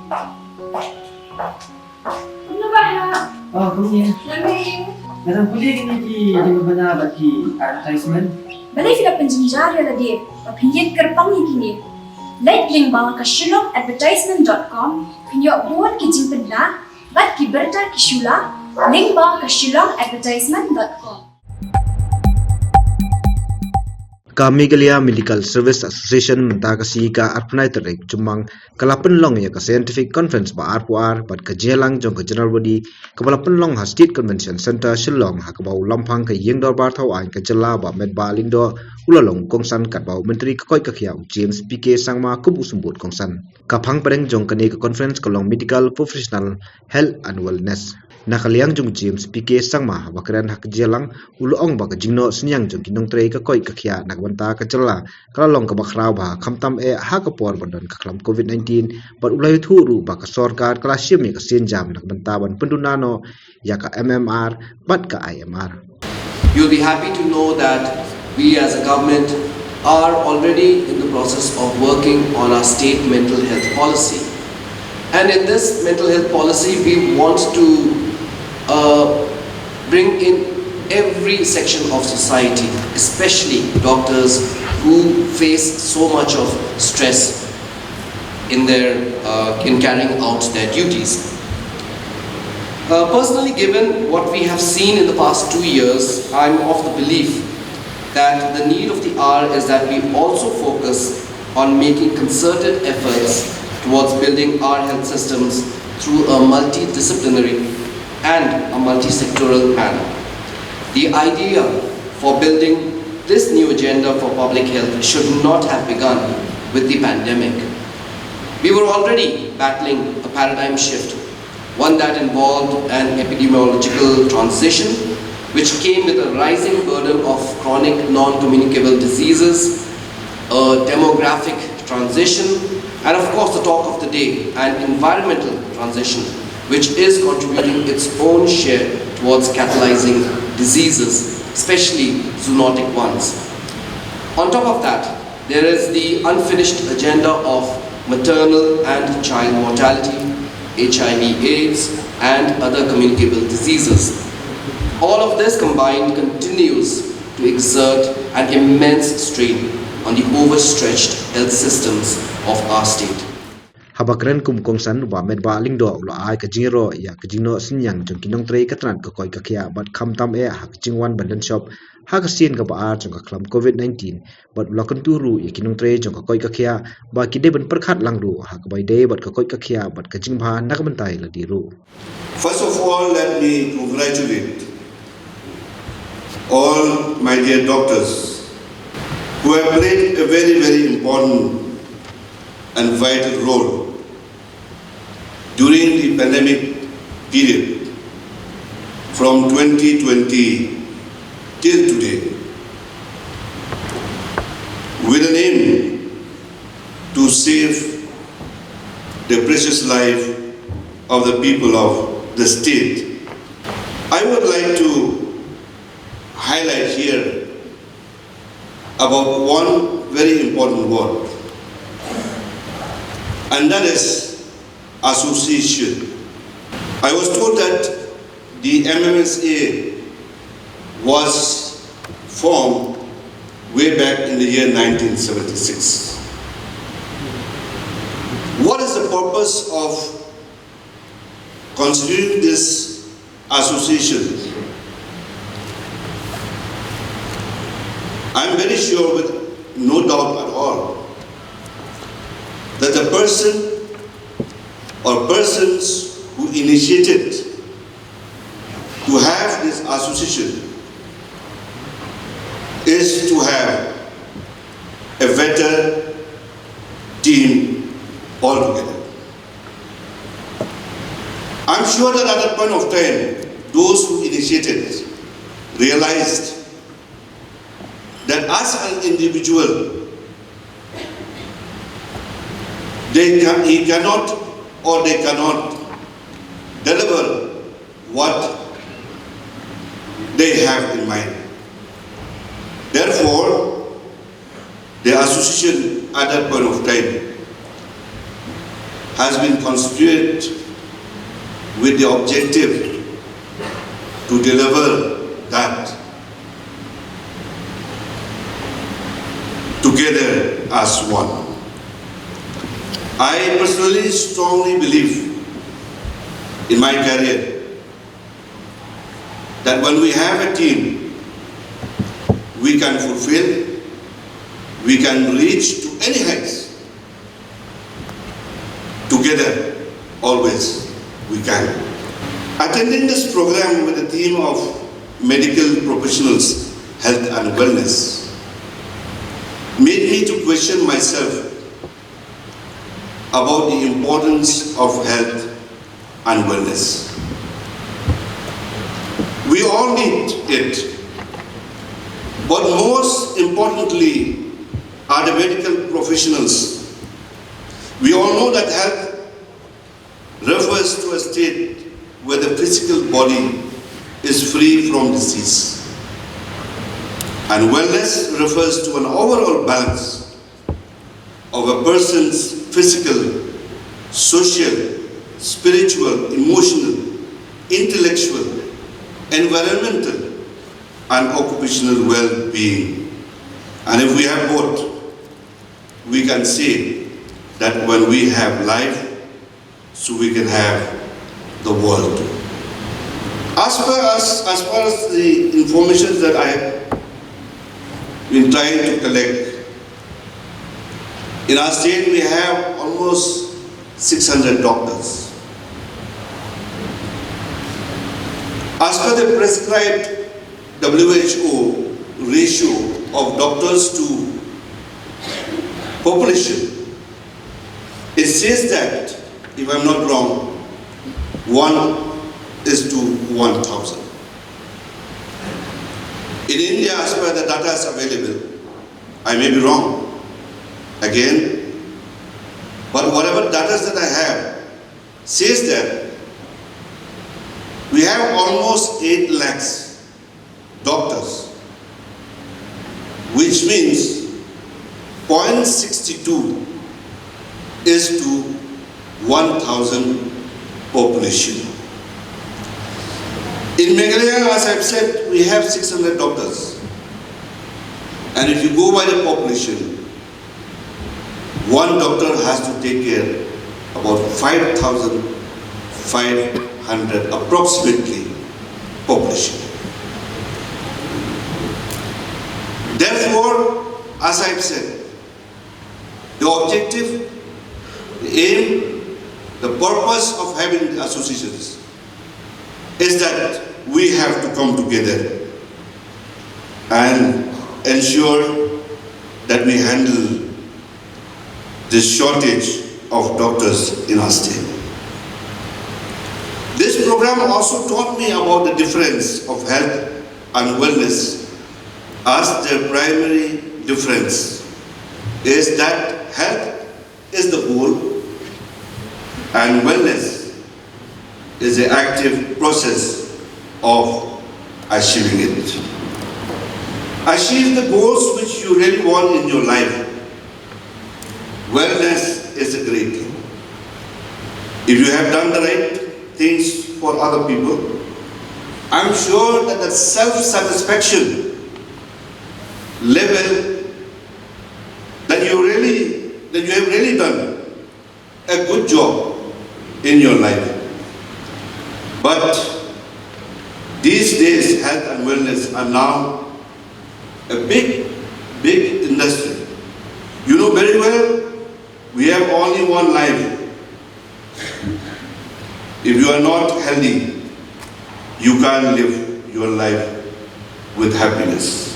Ano ba ha? Oh, kuya. Lamig. Narang puli kini di mabana bagi advertisement. Balay sila penjinjar ya lagi. Papinyin kerpang ni kini. Like link bawah ke shillongadvertisement.com. Pinyo buat kijing pedla. Bat ki berta ki shula. Link bawah ke shillongadvertisement.com. Kami Galia Medical Service Association mentakasi ka arpunai terik cumang kalapan long ya ka scientific conference ba arpuar bat ka jelang jong ka general body kepala penlong ha state convention center Shillong ha kabau lampang ka yengdor bar thau ai ka jela ba Metbah lingdo ulalong kongsan kat bau menteri ka koit ka khiah James PK sangma kubu sumbut kongsan kapang padeng jong ka ne ka conference ka long medical professional health and wellness nakaliang jong James PK sangma bakaran hak jelang ulong ba ka jingno synniang jong nongtrei ka koit ka khiah nakbanta ka jela kalalong ka bakrau ba khamtam ha ka por bandon ka klam covid-19 bat ulai thuru ba ka sarkar kala siam ka senjam nakbanta ban pendunano ya ka MMR bat ka IMR. You'll be happy to know that we as a government are already in the process of working on our state mental health policy. And in this mental health policy, we want to bring in every section of society, especially doctors who face so much of stress in carrying out their duties. Personally, given what we have seen in the past 2 years, I'm of the belief that the need of the hour is that we also focus on making concerted efforts towards building our health systems through a multidisciplinary and a multi-sectoral manner. The idea for building this new agenda for public health should not have begun with the pandemic. We were already battling a paradigm shift, one that involved an epidemiological transition which came with a rising burden of chronic non-communicable diseases, a demographic transition, and of course the talk of the day, an environmental transition, which is contributing its own share towards catalyzing diseases, especially zoonotic ones. On top of that, there is the unfinished agenda of maternal and child mortality, HIV/AIDS, and other communicable diseases. All of this combined continues to exert an immense strain on the overstretched health systems of our state. Habakren kum kongsan Bah Metbah lingdo ulo ai ka jingiaroh ya ka jingno synniang jong nongtrei ka tran ka koi ka khiah bat khamtam ha ka jingwan bandan shop ha ka sien ka ba ar jong ka klam covid-19 bat ulo kan turu ya nongtrei jong ka koi ka khiah ba ki de ban perkhat langru ha ka bai de bat ka koi ka khiah bat ka jingba nak bantai la diru. First of all, let me congratulate all my dear doctors who have played a very, very important and vital role during the pandemic period from 2020 till today, with an aim to save the precious life of the people of the state. I would like to highlight here about one very important word, and that is association. I was told that the MMSA was formed way back in the year 1976. What is the purpose of constituting this association? I'm very sure, with no doubt at all, that the person or persons who initiated to have this association is to have a better team altogether. I'm sure that at that point of time, those who initiated realized that as an individual, he cannot or they cannot deliver what they have in mind. Therefore, the association at that point of time has been constituted with the objective to deliver that together as one. I personally strongly believe in my career that when we have a team, we can fulfill, we can reach to any heights. Together, always, we can. Attending this program with a team of medical professionals, health and wellness, made me to question myself about the importance of health and wellness. We all need it, but most importantly are the medical professionals. We all know that health refers to a state where the physical body is free from disease, and wellness refers to an overall balance of a person's physical, social, spiritual, emotional, intellectual, environmental, and occupational well-being. And if we have both, we can say that when we have life, so we can have the world. As far as the information that I have been trying to collect, in our state we have almost 600 doctors. As per the prescribed WHO ratio of doctors to population, it says that, if I'm not wrong, 1:1,000. In India, as per the data is available, I may be wrong again, but whatever data that I have says that we have almost 8 lakhs doctors, which means 0.62 is to 1,000 population. In Meghalaya, as I've said, we have 600 doctors. And if you go by the population, one doctor has to take care about 5,500 approximately population. Therefore, as I've said, the objective, the aim, the purpose of having the associations is that we have to come together and ensure that we handle this shortage of doctors in our state. This program also taught me about the difference of health and wellness, as their primary difference is that health is the goal and wellness is the active process of achieving it. Achieve the goals which you really want in your life. Wellness is a great thing. If you have done the right things for other people, I'm sure that the self-satisfaction level that you have really done a good job in your life. But these days, health and wellness are now a big industry. You know very well, we have only one life. If you are not healthy, you can't live your life with happiness.